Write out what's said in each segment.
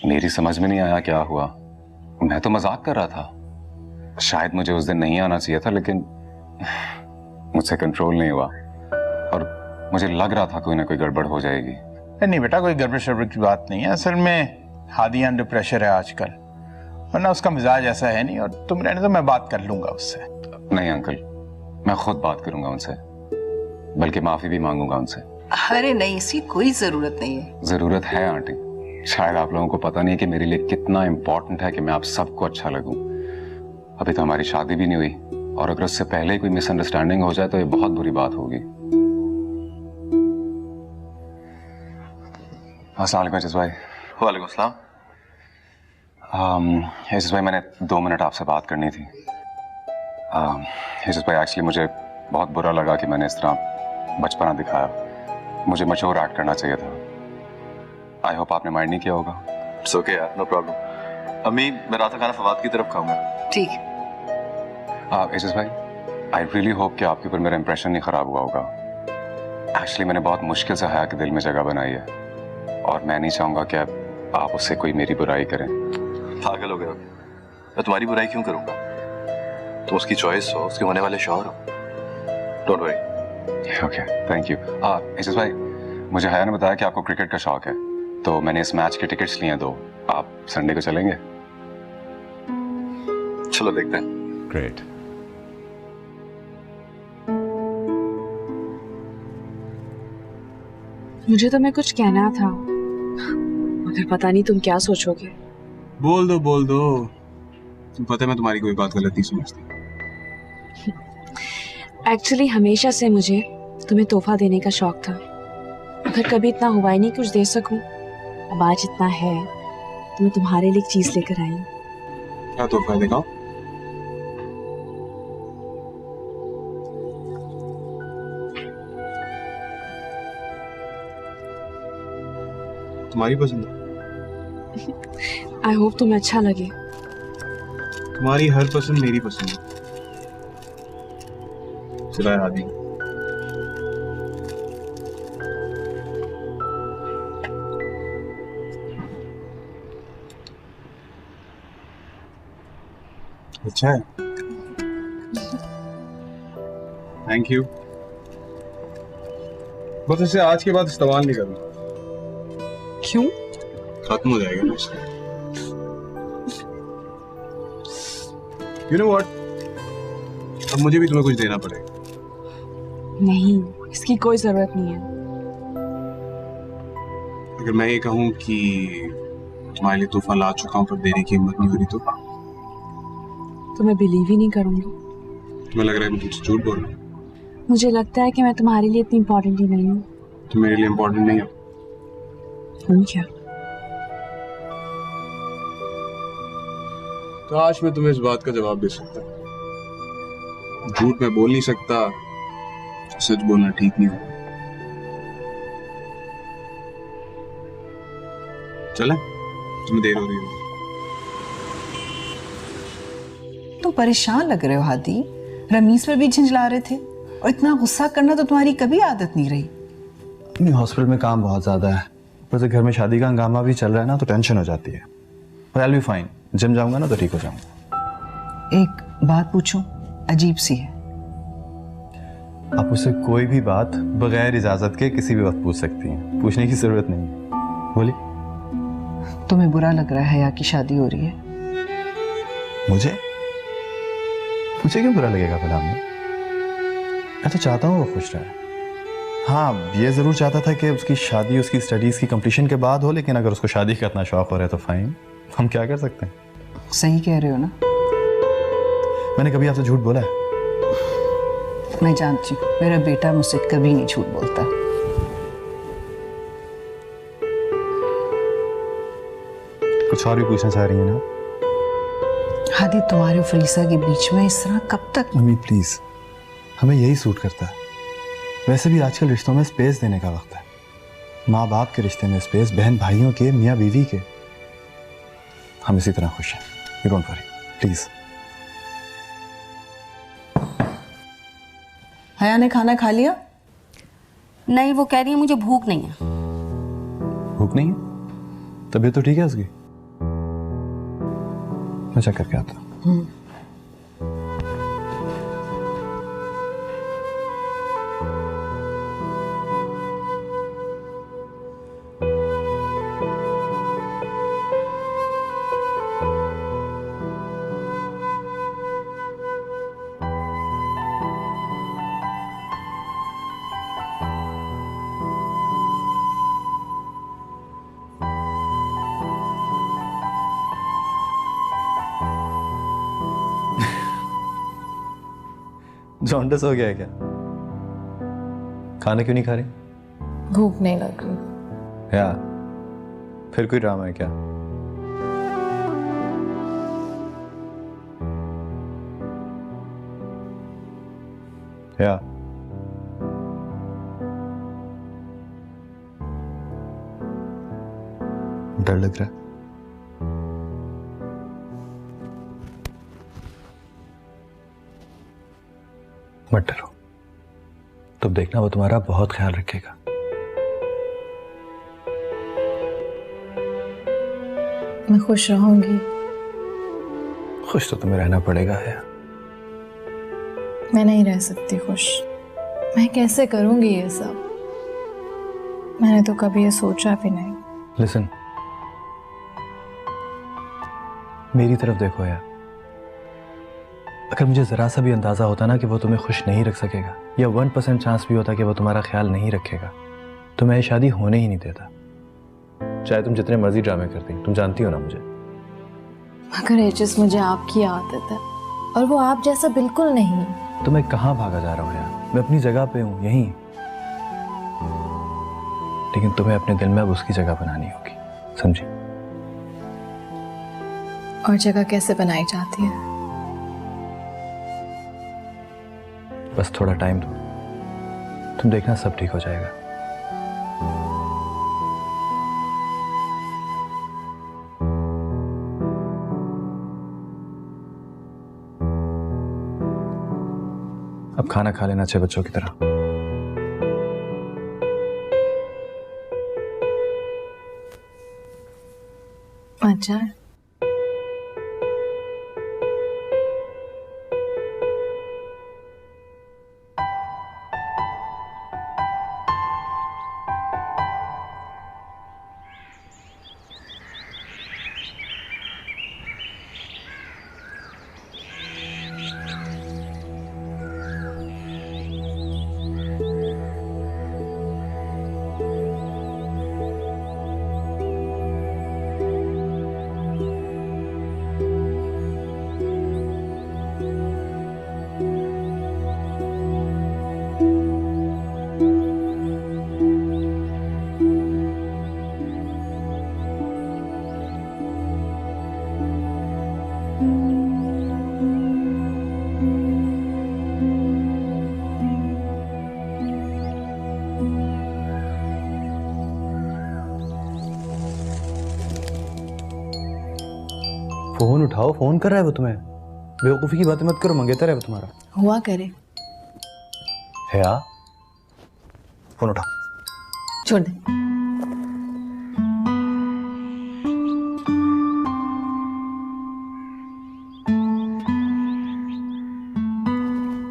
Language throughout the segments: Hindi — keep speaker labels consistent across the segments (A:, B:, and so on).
A: मेरी समझ में नहीं आया क्या हुआ। मैं तो मजाक कर रहा था। शायद मुझे उस दिन नहीं आना चाहिए था, लेकिन मुझसे कंट्रोल नहीं हुआ और मुझे लग रहा था कोई ना कोई गड़बड़ हो जाएगी।
B: नहीं बेटा, कोई गड़बड़ शड़बड़ की बात नहीं है। असल में हादी अंडर प्रेशर है आजकल, वरना उसका मिजाज ऐसा है नहीं। और तुम रहने दो, मैं बात कर लूंगा उससे।
A: नहीं अंकल, मैं खुद बात करूंगा उनसे, बल्कि माफी भी मांगूंगा उनसे।
C: अरे नहीं, इसकी कोई जरूरत नहीं है।
A: जरूरत है आंटी। शायद आप लोगों को पता नहीं है कि मेरे लिए कितना इम्पोर्टेंट है कि मैं आप सबको अच्छा लगूं। अभी तो हमारी शादी भी नहीं हुई, और अगर उससे पहले ही कोई मिसअंडरस्टैंडिंग हो जाए तो ये बहुत बुरी बात होगी। अस्सलाम वालेकुम एजाज भाई।
D: वालेकुम अस्सलाम।
A: एजाज भाई, मैंने 2 मिनट आपसे बात करनी थी। एजाज भाई, एक्चुअली मुझे बहुत बुरा लगा कि मैंने इस तरह बचपना दिखाया। मुझे मैच्योर एक्ट करना चाहिए था। आई होप आपने माइंड नहीं किया होगा।
D: इट्स ओके यार, नो प्रॉब्लम। अम्मी, मैं रात का खाना फवाद की तरफ खाऊंगा।
C: ठीक।
A: एजाज भाई, आई रियली होप कि आपके ऊपर मेरा इंप्रेशन नहीं खराब हुआ होगा। एक्चुअली मैंने बहुत मुश्किल से हया के दिल में जगह बनाई है, और मैं नहीं चाहूंगा कि आप उससे कोई मेरी बुराई करें।
D: पागल हो गए हो? मैं तुम्हारी बुराई क्यों करूंगा? तुम उसकी चॉइस हो, उसके होने वाले शौहर हो। Don't worry.
A: Okay, thank you. Ejaz भाई, मुझे हया ने बताया कि आपको क्रिकेट का शौक है, तो मैंने इस मैच के टिकट्स लिए हैं 2। आप संडे को चलेंगे?
D: चलो देखते हैं।
A: ग्रेट।
E: मुझे तो मैं कुछ कहना था, मगर पता नहीं तुम क्या सोचोगे।
F: बोल दो बोल दो। तुम पता है मैं तुम्हारी कोई बात गलत नहीं समझती।
E: एक्चुअली हमेशा से मुझे तुम्हें तोहफा देने का शौक था, मगर कभी इतना हुआ ही नहीं कुछ दे सकूं। अब आज इतना है तो मैं तुम्हारे लिए एक चीज लेकर आई हूं।
F: क्या तोहफा दिखाओ। तुम्हारी पसंद है।
E: आई होप तुम्हें अच्छा लगे।
F: तुम्हारी हर पसंद मेरी पसंद है, सिवाय आदि। अच्छा है, थैंक यू। बस इसे आज के बाद इस्तेमाल नहीं करूंगा।
E: क्यों?
F: खत्म हो जाएगा ना इसलिए। You know what? अब मुझे भी तुम्हें कुछ देना पड़ेगा।
E: नहीं, इसकी कोई जरूरत नहीं है।
F: अगर मैं ये कहूं कि तुम्हारे लिए तोहफा ला चुका हूं पर देने की हिम्मत नहीं हो रही तो
E: तो मैं बिलीव ही नहीं करूंगी।
F: तुम्हें लग रहा है मैं तुमसे झूठ बोल रहा हूं?
E: मुझे लगता है कि मैं तुम्हारे लिए इतनी इम्पोर्टेंट ही नहीं हूँ।
F: तुम मेरे लिए इम्पोर्टेंट नहीं हो।
E: हूँ क्या?
F: काश मैं तुम्हें इस बात का जवाब दे सकता। झूठ मैं बोल नहीं सकता, सच बोलना ठीक नहीं होगा। चले, तुम्हें देर हो रही है।
C: तुम परेशान लग रहे हो हादी। रमीज पर भी झंझला रहे थे, और इतना गुस्सा करना तो तुम्हारी कभी आदत नहीं रही।
G: नहीं, हॉस्पिटल में काम बहुत ज्यादा है, ऊपर से घर में शादी का हंगामा भी चल रहा है ना, तो टेंशन हो जाती है। पर I will be fine. Gym जाऊंगा ना तो ठीक हो जाऊंगा।
C: एक बात पूछूं, अजीब सी है।
G: आप उससे कोई भी बात बगैर इजाजत के किसी भी वक्त पूछ सकती हैं, पूछने की जरूरत नहीं है। बोलिए।
C: तुम्हें बुरा लग रहा है या की शादी हो रही है?
G: मुझे क्यों बुरा लगेगा भला? मैं तो चाहता हूँ वो खुश रहे। हाँ, ये जरूर चाहता था कि उसकी शादी उसकी स्टडीज की कंप्लीशन के बाद हो, लेकिन अगर उसको शादी का इतना शौक हो रहा है तो फाइन, हम क्या कर सकते हैं।
C: सही कह रहे हो ना?
G: मैंने कभी आपसे झूठ बोला है?
C: मैं जानती हूँ, मेरा बेटा मुझसे कभी नहीं झूठ बोलता।
G: कुछ और भी पूछना चाह रही है ना?
C: हादी, तुम्हारे और फरीसा के बीच में इस तरह कब तक?
G: मम्मी प्लीज, हमें यही सूट करता है। वैसे भी आजकल रिश्तों में स्पेस देने का वक्त है। माँ बाप के रिश्ते में स्पेस, बहन भाइयों के, मियाँ बीवी के। हम इसी तरह खुश हैं। You don't worry please.
C: हया ने खाना खा लिया?
H: नहीं, वो कह रही है मुझे भूख नहीं है।
G: भूख नहीं है? तबीयत तो ठीक है उसकी? मैं चेक करके आता हूँ। जॉन्डिस हो गया है क्या? खाना क्यों नहीं खा रही?
H: भूख नहीं लग रही।
G: या फिर कोई ड्रामा है क्या? या डर लग रहा है? मत डरो, तुम देखना वो तुम्हारा बहुत ख्याल रखेगा।
H: मैं खुश रहूंगी।
G: खुश तो तुम्हें रहना पड़ेगा है।
H: मैं नहीं रह सकती खुश। मैं कैसे करूंगी ये सब? मैंने तो कभी ये सोचा भी नहीं।
G: लिसन, मेरी तरफ देखो यार। अगर मुझे जरा सा भी अंदाजा होता ना कि वो तुम्हें खुश नहीं रख सकेगा, या 1% चांस भी होता कि वो तुम्हारा ख्याल नहीं रखेगा, तो मैं ये शादी होने ही नहीं देता। चाहे तुम जितने मर्जी ड्रामे करती, तुम जानती हो ना मुझे।
H: मगर एचएस, मुझे आपकी आदत है और वो आप जैसा बिल्कुल नहीं।
G: तो मैं कहाँ भागा जा रहा हूँ यार? मैं अपनी जगह पे हूँ, यहीं। लेकिन तुम्हें अपने दिल में अब उसकी जगह बनानी होगी, समझी?
H: और जगह कैसे बनाई जाती है?
G: बस थोड़ा टाइम दो, तुम देखना सब ठीक हो जाएगा। अब खाना खा लेना अच्छे बच्चों की तरह।
H: अच्छा,
G: फोन उठाओ, फोन कर रहा है वो तुम्हें। बेवकूफी की बातें मत करो, मंगेतर है वो तुम्हारा।
H: हुआ करे।
G: है यार, फोन उठाओ।
H: छोड़ दे।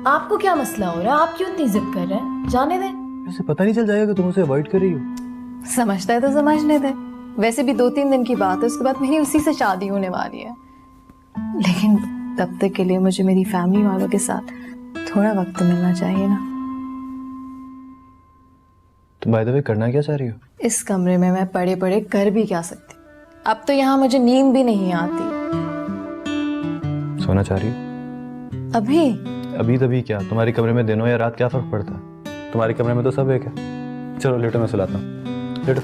H: आपको क्या मसला हो रहा है? आप क्यों इतनी जिद कर रहे हैं? जाने दे।
G: ऐसे पता नहीं चल जाएगा कि तुम उसे अवॉइड कर रही हो।
H: समझता है तो समझने दे। वैसे भी 2-3 दिन की बात है, उसके बाद मेरी उसी से शादी होने वाली है। लेकिन तब तक के लिए मुझे मेरी फैमिली वालों के साथ थोड़ा वक्त तो मिलना चाहिए ना।
G: तुम बाय द वे करना क्या चाह रही हो?
H: इस कमरे में मैं पड़े पड़े कर भी क्या सकती? अब तो यहाँ मुझे नींद भी नहीं आती।
G: सोना चाह रही हो?
H: अभी
G: अभी तभी क्या, तुम्हारे कमरे में दिनों या रात क्या फर्क पड़ता है? तुम्हारे कमरे में तो सब एक है। चलो लेटो, मैं सुलाता हूँ। लेटो।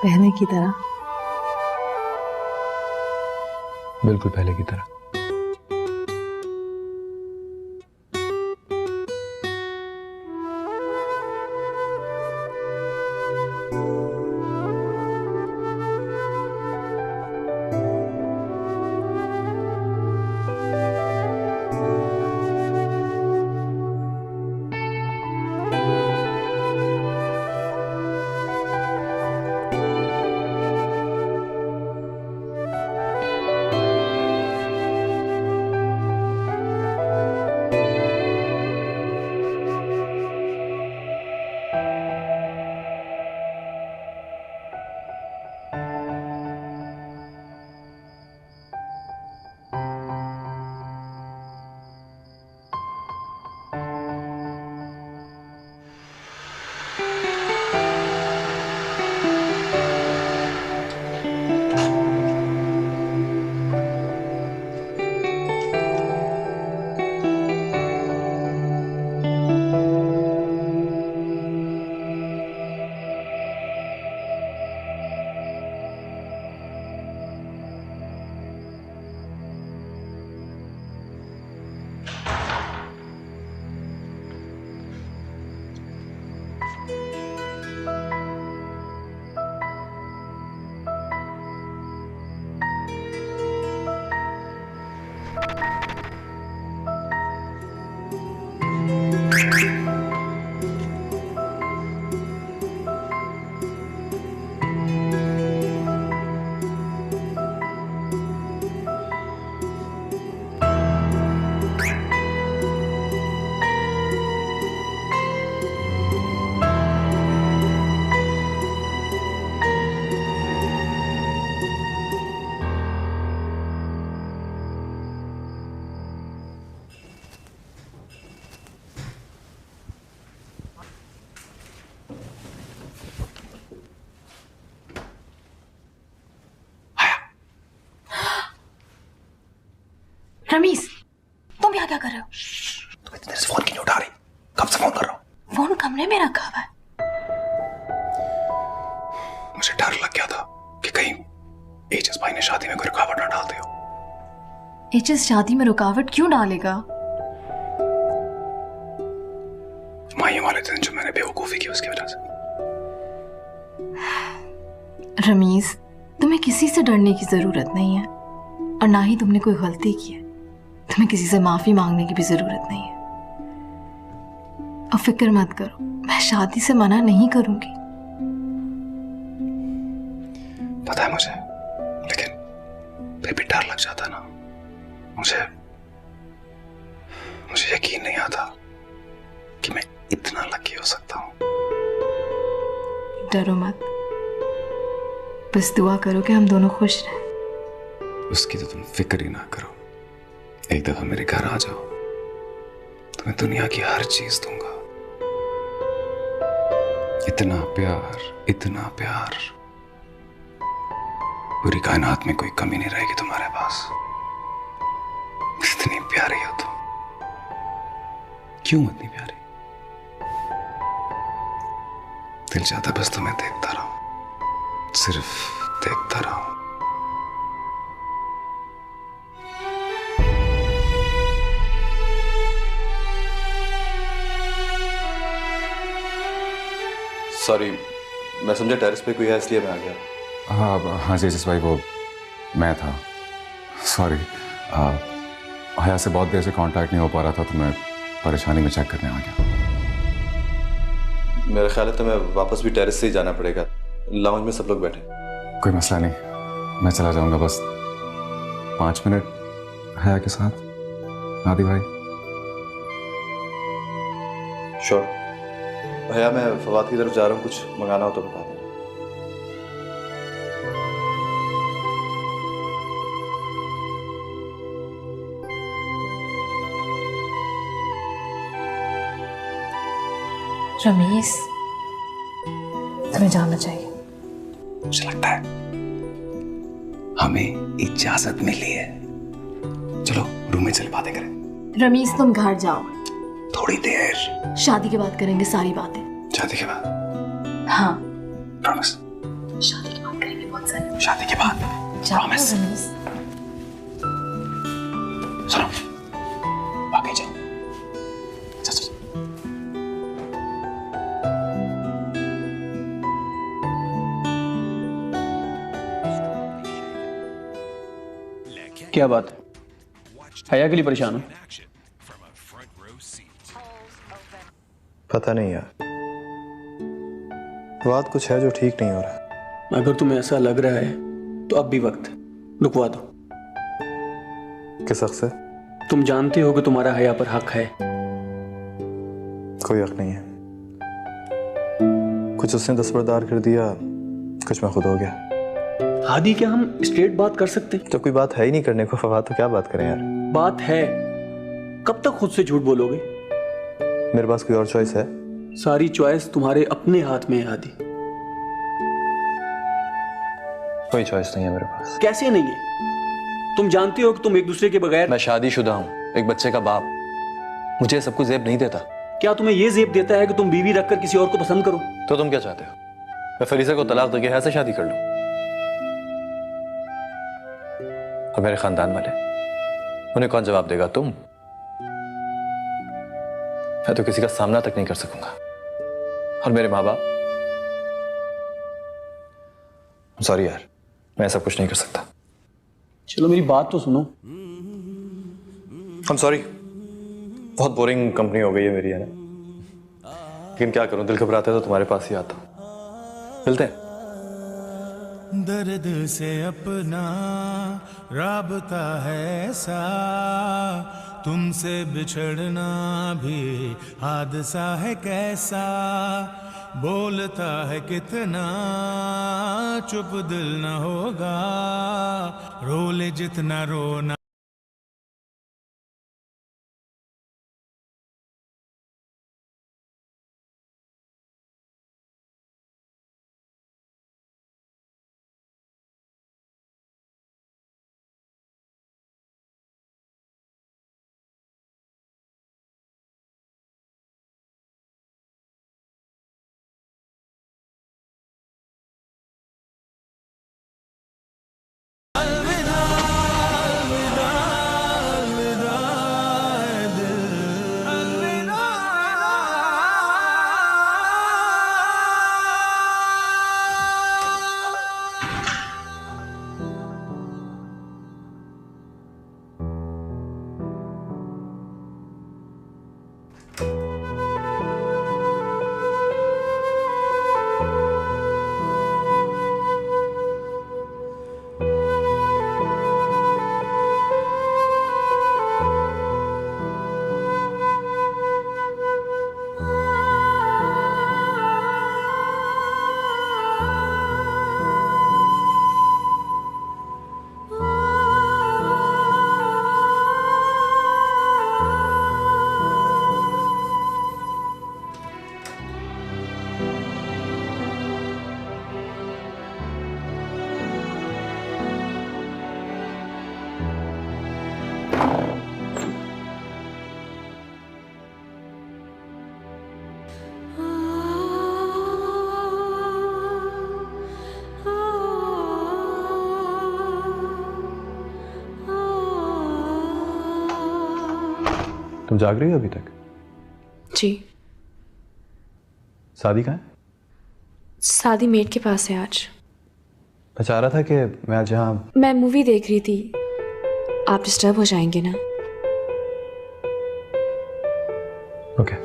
H: पहले की तरह।
G: बिल्कुल पहले की तरह।
H: क्या कर रहे हो?
G: तुम इतनी देर से फोन क्यों नहीं उठा रही? कब से फोन कर रहा हूँ?
H: फोन कमरे में रखा हुआ है।
A: मुझे डर लग गया था कि कहीं एचएस भाई ने शादी में कोई रुकावट ना डाल दी हो।
H: एचएस शादी में रुकावट क्यों डालेगा?
A: माहिया वाले दिन जो मैंने बेवकूफी की उसकी वजह से।
H: रमीज, तुम्हें किसी से डरने की जरूरत नहीं है और ना ही तुमने कोई गलती की है। तुम्हें किसी से माफी मांगने की भी जरूरत नहीं है। और फिक्र मत करो, मैं शादी से मना नहीं करूंगी।
A: पता है मुझे, लेकिन फिर भी डर लग जाता ना। मुझे यकीन नहीं आता कि मैं इतना लकी हो सकता हूँ।
H: डरो मत, बस दुआ करो कि हम दोनों खुश रहें।
A: उसकी तो तुम फिक्र ही ना करो। एक दफा मेरे घर आ जाओ, तुम्हें दुनिया की हर चीज दूंगा। इतना प्यार, इतना प्यार, पूरी कायनात में कोई कमी नहीं रहेगी तुम्हारे पास। इतनी प्यारी हो तुम। क्यों इतनी प्यारी? दिल चाहता बस तुम्हें देखता रहूं, सिर्फ देखता रहूं।
D: सॉरी, मैं समझा टेरेस पे कोई है इसलिए मैं आ गया।
A: हाँ जी भाई, वो मैं था। सॉरी, हया से बहुत देर से कांटेक्ट नहीं हो पा रहा था तो मैं परेशानी में चेक करने आ गया।
D: मेरा ख्याल है तुम्हें वापस भी टेरेस से ही जाना पड़ेगा। लाउंज में सब लोग बैठे।
A: कोई मसला नहीं, मैं चला जाऊंगा। बस 5 मिनट हया के साथ। आदि भाई।
D: श्योर। भैया मैं फवाद की तरफ जा रहा हूँ, कुछ मंगाना हो तो बता देना।
H: रमीज, तुम्हें जाना चाहिए।
A: मुझे लगता है हमें इजाजत मिली है। चलो रूम में चल बातें करें।
H: रमीज, तुम घर जाओ।
A: थोड़ी देर।
H: शादी के बाद करेंगे सारी बातें।
A: शादी के बाद?
H: हाँ,
A: प्रॉमिस।
H: शादी के बाद करेंगे बहुत सारी।
A: शादी के बाद
H: जाओ
A: प्रॉमिस।
H: रमीज।
A: सुनो, आगे जाओ। चल।
I: क्या बात है? हया के लिए परेशान हो?
G: पता नहीं यार, बात कुछ है जो ठीक नहीं हो रहा।
I: अगर तुम्हें ऐसा लग रहा है तो अब भी वक्त है, रुकवा दो।
G: किस हक से?
I: तुम जानते हो कि तुम्हारा हया पर हक है।
G: कोई हक नहीं है। कुछ उसने दस्तबरदार कर दिया, कुछ मैं खुद हो गया।
I: हादी, क्या हम स्ट्रेट बात कर सकते?
G: तो कोई बात है ही नहीं करने को फवाद, तो क्या बात करें यार?
I: बात है। कब तक खुद से झूठ बोलोगे?
G: मेरे पास कोई और चॉइस है?
I: सारी चॉइस तुम्हारे अपने हाथ में है हादी।
G: कोई चॉइस नहीं है मेरे पास।
I: कैसे नहीं है? तुम जानते हो कि तुम एक दूसरे के बगैर।
G: मैं शादीशुदा हूँ, एक बच्चे का बाप। मुझे सब कुछ ज़ेब नहीं देता।
I: क्या तुम्हें यह ज़ेब देता है कि तुम बीवी रखकर किसी और को पसंद करो?
G: तो तुम क्या चाहते हो? मैं फरीसा को तलाक देके ऐसे शादी कर लूं? और मेरे खानदान वाले, उन्हें कौन जवाब देगा? तुम? मैं तो किसी का सामना तक नहीं कर सकूंगा। और मेरे माँ बाप? सॉरी यार, मैं ऐसा कुछ नहीं कर सकता।
I: चलो मेरी बात तो सुनो।
G: I'm sorry, बहुत बोरिंग कंपनी हो गई है मेरी, है ना? लेकिन क्या करूं, दिल घबराता है तो तुम्हारे पास ही आता हूं। मिलते हैं।
J: दर्द से अपना राबता है ऐसा, तुमसे बिछड़ना भी हादसा है कैसा। बोलता है कितना चुप दिल न होगा, रो ले जितना रोना।
G: तुम जाग रही हो अभी तक?
E: जी।
G: शादी कहाँ है?
E: शादी मेड के पास है आज।
G: मैं चाह रहा था कि मैं आज यहाँ।
E: मैं मूवी देख रही थी, आप डिस्टर्ब हो जाएंगे ना।
G: ओके।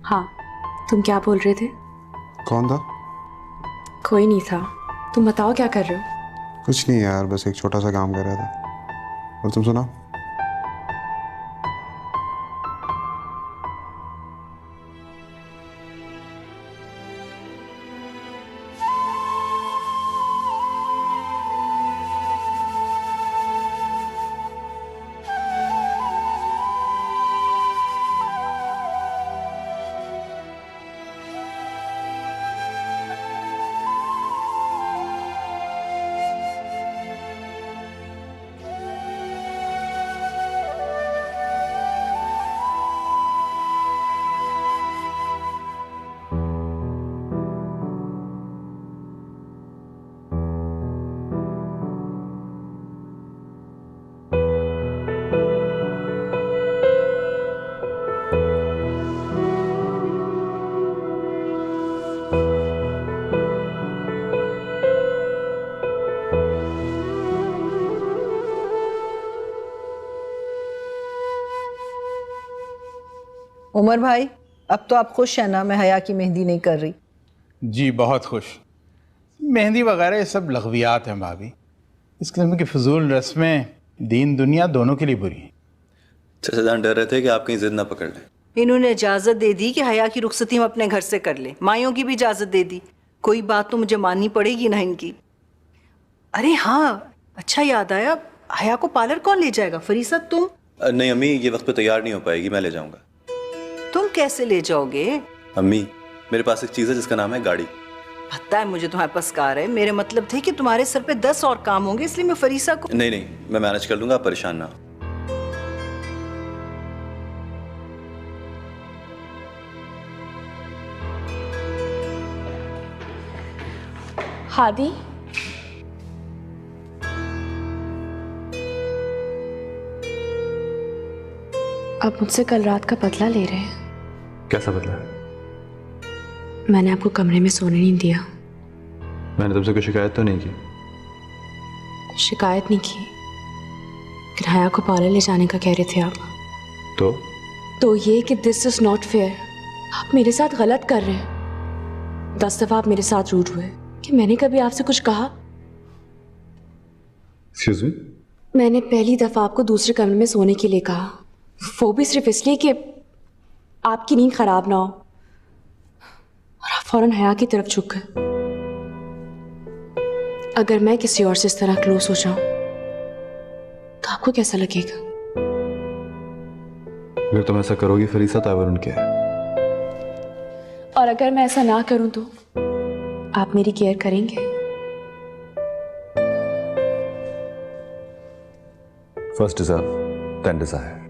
E: हाँ, तुम क्या बोल रहे थे?
K: कौन था?
E: कोई नहीं था। तुम बताओ क्या कर रहे हो?
K: कुछ नहीं यार, बस एक छोटा सा काम कर रहा था। और तुम सुनाओ?
C: उमर भाई, अब तो आप खुश हैं ना मैं हया की मेहंदी नहीं कर रही?
B: जी बहुत खुश। मेहंदी वगैरह ये सब लग़वियात हैं भाभी। इस किस्म की फजूल रस्में दीन दुनिया दोनों के लिए बुरी हैं।
G: चाचा जान डर रहे थे कि आप कहीं जिद ना पकड़ लें।
C: इन्होंने इजाज़त दे दी कि हया की रुखसती हम अपने घर से कर लें। माइयों की भी इजाज़त दे दी। कोई बात तो मुझे माननी पड़ेगी ना इनकी। अरे हाँ, अच्छा याद आया, हया को पार्लर कौन ले जाएगा? फरीसा तुम?
G: नहीं अम्मी, ये वक्त पे तैयार नहीं हो पाएगी, मैं ले जाऊंगा।
C: तुम कैसे ले जाओगे?
G: अम्मी, मेरे पास एक चीज़ है जिसका नाम है गाड़ी।
C: पता है मुझे तुम्हारे पास कार है। मेरे मतलब थे कि तुम्हारे सर पे 10 और काम होंगे, इसलिए मैं फरीसा को।
G: नहीं नहीं, मैं मैनेज कर लूंगा, आप परेशान ना हो।
E: हादी, आप मुझसे कल रात का बदला ले रहे हैं।
G: कैसा बदला?
E: मैंने आपको कमरे में सोने नहीं दिया।
G: मैंने तुमसे कोई शिकायत तो नहीं की?
E: शिकायत नहीं की, लेकिन हया को पार्लर ले जाने का कह रहे थे आप।
G: तो
E: ये कि दिस इज नॉट फेयर। आप मेरे साथ गलत कर रहे हैं। 10 दफा आप मेरे साथ रूड हुए कि मैंने कभी आपसे कुछ कहा?
G: Excuse me?
E: मैंने पहली दफा आपको दूसरे कमरे में सोने के लिए कहा, वो भी सिर्फ इसलिए कि आपकी नींद खराब ना हो, और आप फौरन हया की तरफ झुक गए। अगर मैं किसी और से इस तरह क्लोज हो जाऊं तो आपको कैसा लगेगा?
G: अगर तुम ऐसा करोगी फरीसा तो आवर उनके है।
E: और अगर मैं ऐसा ना करूं तो आप मेरी केयर करेंगे?
G: First deserve, then desire.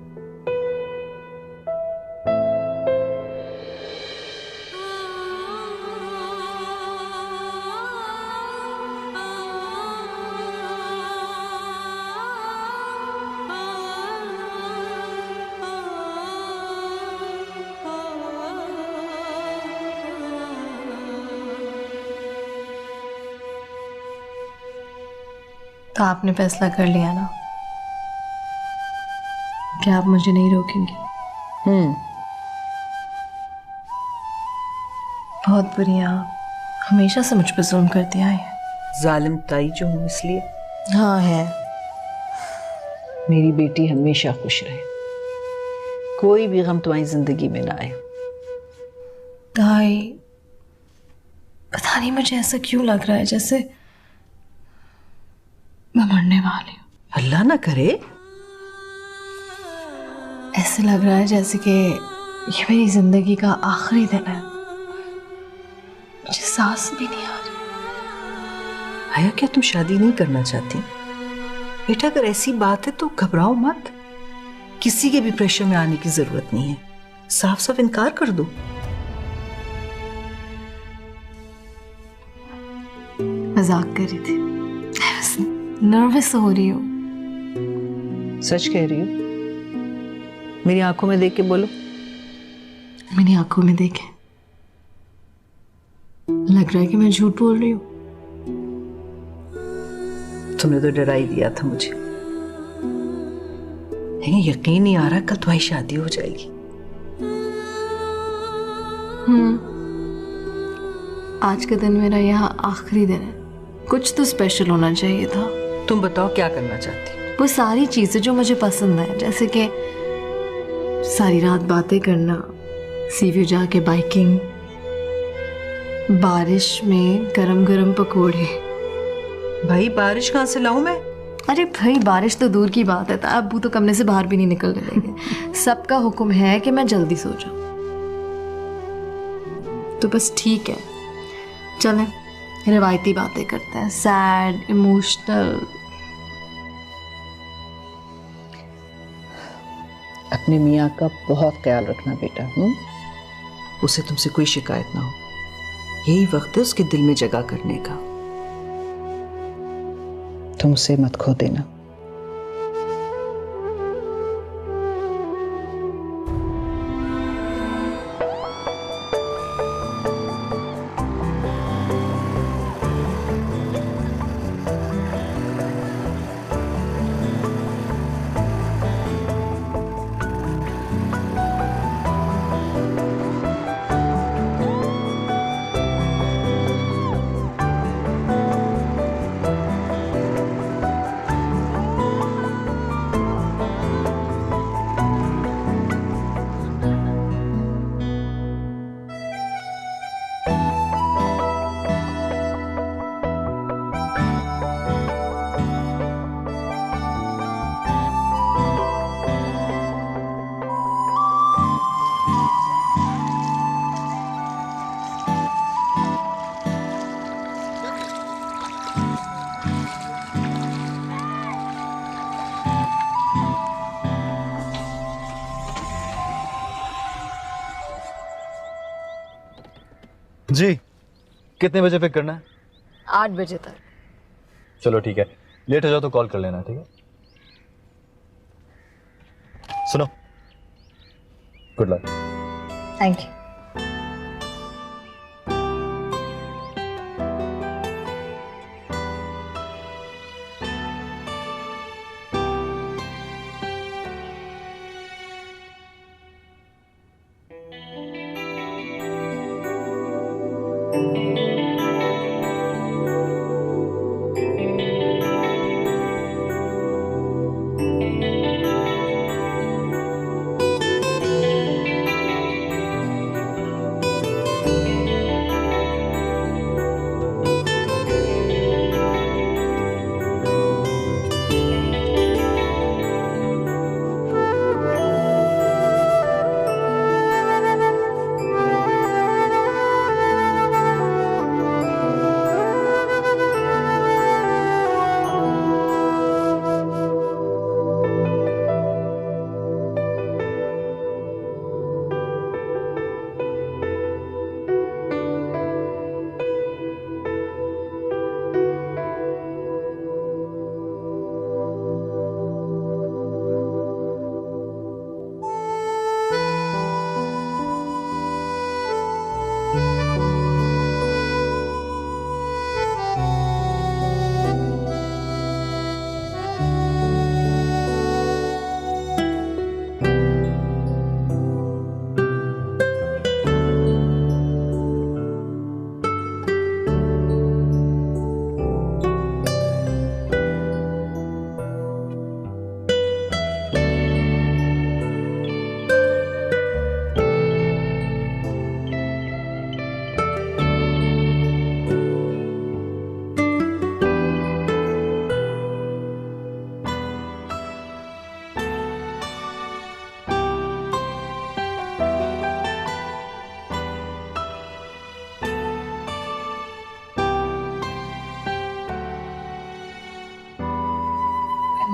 H: तो आपने फैसला कर लिया ना कि आप मुझे नहीं रोकेंगे? बहुत बुरी हैं आप। हमेशा से मुझ पर जुल्म करते आए हैं।
C: जालिम ताई जो हूँ इसलिए।
H: हाँ है।
C: मेरी बेटी हमेशा खुश रहे, कोई भी गम तुम्हारी जिंदगी में ना आए।
H: ताई, पता नहीं मुझे ऐसा क्यों लग रहा है जैसे मैं मरने वाली हूँ।
C: अल्लाह ना करे।
H: ऐसे लग रहा है जैसे कि ये मेरी जिंदगी का आखिरी दिन है। मुझे सांस भी नहीं आ रही।
C: हया, क्या तुम शादी नहीं करना चाहती? बेटा, अगर ऐसी बात है तो घबराओ मत। किसी के भी प्रेशर में आने की जरूरत नहीं है। साफ साफ इनकार कर दो।
H: मजाक कर रही थी, नर्वस हो रही हूँ।
C: सच कह रही हो? मेरी आंखों में देख के बोलो।
H: मेरी आंखों में देखे लग रहा है कि मैं झूठ बोल रही हूँ।
C: तुमने तो डरा ही दिया था मुझे, लेकिन यकीन नहीं आ रहा कल तुम्हारी शादी हो जाएगी।
H: आज का दिन मेरा यहाँ आखिरी दिन है, कुछ तो स्पेशल होना चाहिए था।
C: तुम बताओ क्या करना चाहती हो?
H: वो सारी चीजें जो मुझे पसंद है, जैसे कि सारी रात बातें करना, सी व्यू जाके बाइकिंग, बारिश में गरम गरम पकोड़े।
C: भाई बारिश कहाँ से लाऊं मैं?
H: अरे भाई बारिश तो दूर की बात है, अबू तो कमरे से बाहर भी नहीं निकलने देंगे। सबका हुक्म है कि मैं जल्दी सो जाऊं। तो बस ठीक है, चलें रिवायती बातें करते हैं, सैड, इमोशनल।
C: अपने मियाँ का बहुत ख्याल रखना बेटा। उसे तुमसे कोई शिकायत ना हो, यही वक्त है उसके दिल में जगह करने का। तुम उसे मत खो देना।
G: जी कितने बजे पिक करना है?
H: 8 बजे तक।
G: चलो ठीक है, लेट हो जाओ तो कॉल कर लेना, ठीक है? सुनो, गुड लक।
H: Thank you.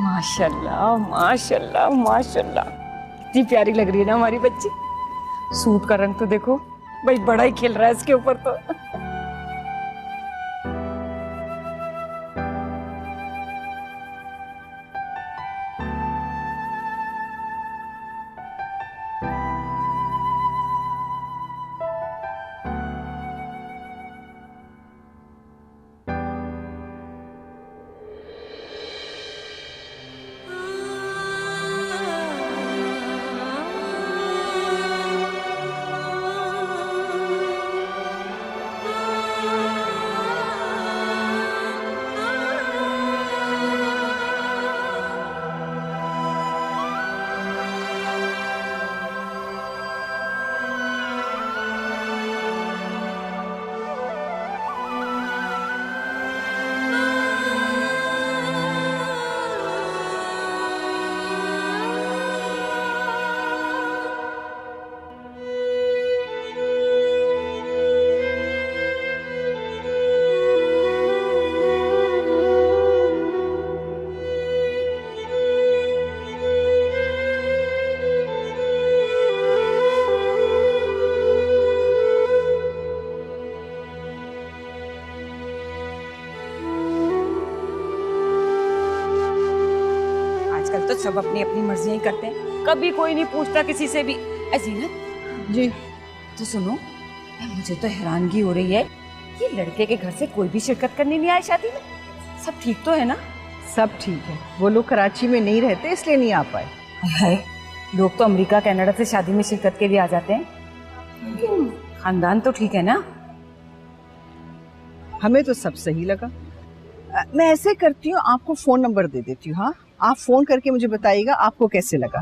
L: माशाल्लाह माशाल्लाह माशाल्लाह, इतनी प्यारी लग रही है ना हमारी बच्ची। सूट का रंग तो देखो भाई, बड़ा ही खिल रहा है इसके ऊपर तो। तो सब अपनी अपनी मर्जियां ही करते हैं, कभी कोई नहीं पूछता किसी से भी। जीनत
C: जी
L: तो सुनो, मुझे तो हैरानगी हो रही है कि लड़के के घर से कोई भी शिरकत करने नहीं आया शादी में। सब ठीक तो है ना?
C: सब ठीक है, वो लोग कराची में नहीं रहते इसलिए नहीं आ पाए।
L: है लोग तो अमेरिका कनाडा से शादी में शिरकत के लिए आ जाते हैं, लेकिन खानदान तो ठीक है ना?
C: हमें तो सब सही लगा। मैं ऐसे करती हूँ, आपको फोन नंबर दे देती हूँ। हाँ, आप फोन करके मुझे बताइएगा आपको कैसे लगा,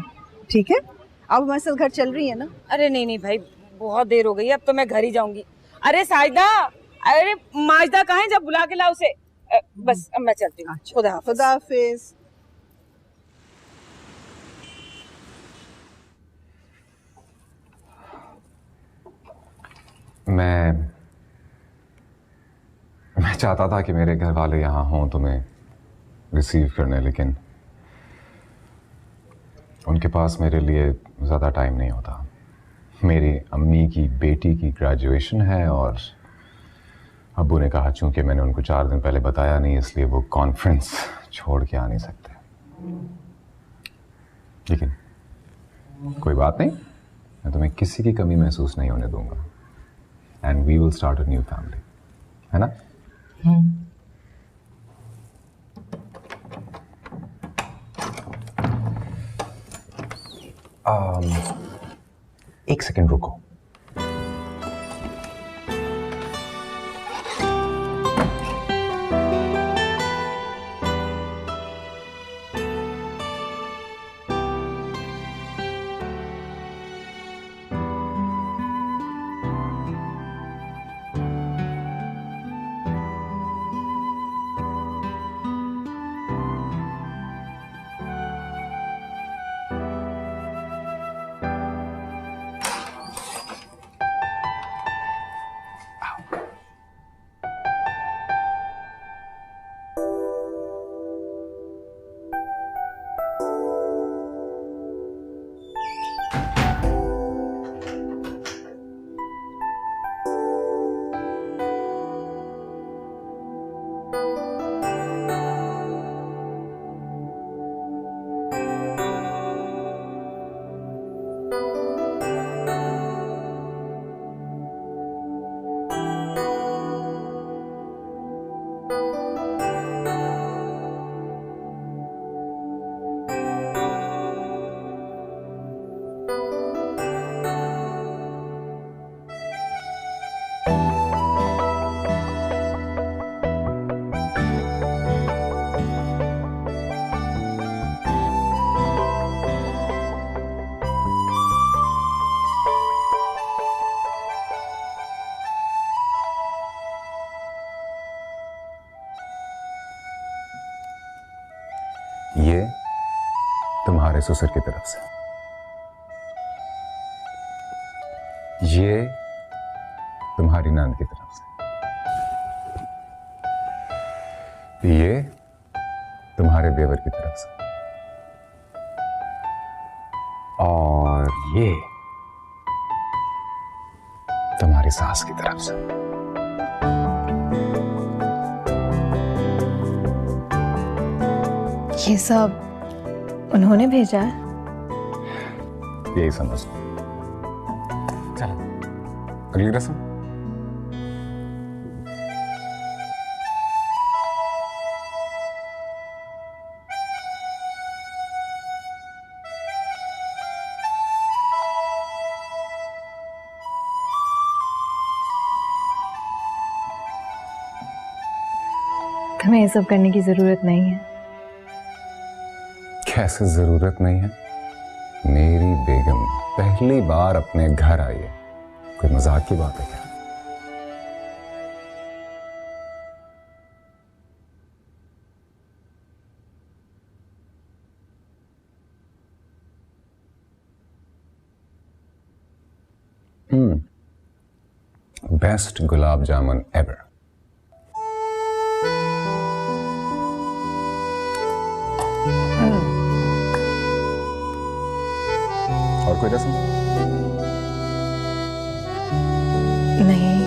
C: ठीक है? आप हमारे साथ घर चल रही है ना?
L: अरे नहीं नहीं भाई, बहुत देर हो गई, अब तो मैं घर ही जाऊंगी। अरे साइदा, अरे माजदा कहाँ है? जब बुला के ला उसे। बस अब मैं चलती हूँ। खुदा हाफिज।
C: खुदा हाफिज।
A: मैं चाहता था कि मेरे घर वाले यहाँ हों तुम्हें रिसीव करने, लेकिन उनके पास मेरे लिए ज़्यादा टाइम नहीं होता। मेरी अम्मी की बेटी की ग्रेजुएशन है और अब्बू ने कहा चूंकि मैंने उनको 4 दिन पहले बताया नहीं, इसलिए वो कॉन्फ्रेंस छोड़ के आ नहीं सकते। लेकिन कोई बात नहीं, मैं तुम्हें किसी की कमी महसूस नहीं होने दूंगा। And we will start a new family, है ना? एक सेकंड रुको। ये तुम्हारे ससुर की तरफ से, ये तुम्हारी नान की तरफ से, ये तुम्हारे देवर की तरफ से, और ये तुम्हारी सास की तरफ से।
H: ये सब उन्होंने भेजा है?
A: यही समझ लो। चलो अगली रस्म।
H: तुम्हें ये सब करने की जरूरत नहीं है।
A: कैसे जरूरत नहीं है? मेरी बेगम पहली बार अपने घर आई है, कोई मजाक की बात है क्या? Best gulab jamun ever. और कोई रस्म?
H: नहीं।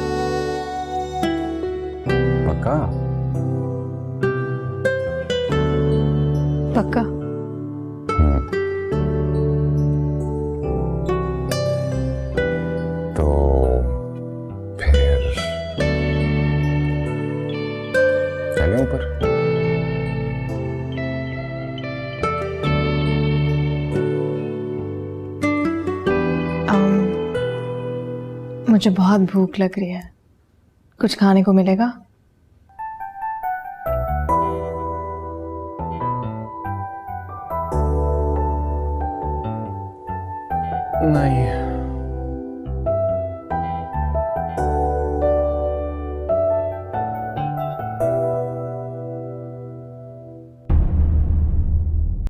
A: पक्का?
H: पक्का। मुझे बहुत भूख लग रही है, कुछ खाने को मिलेगा?
F: नहीं।